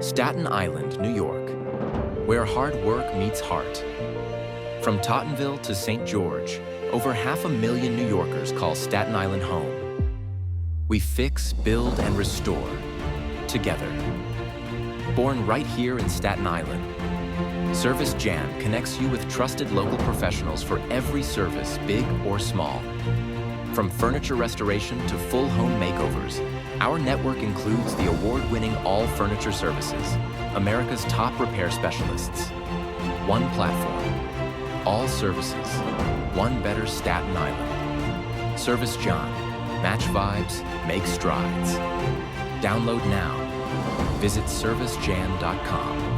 Staten Island, New York, where hard work meets heart. From Tottenville to St. George, over 500,000 New Yorkers call Staten Island home. We fix, build, and restore together. Born right here in Staten Island, ServiceJan connects you with trusted local professionals for every service, big or small. From furniture restoration to full home makeovers, our network includes the award-winning All Furniture Services, America's top repair specialists. One platform, all services, one better Staten Island. ServiceJan, match vibes, make strides. Download now. Visit ServiceJan.com.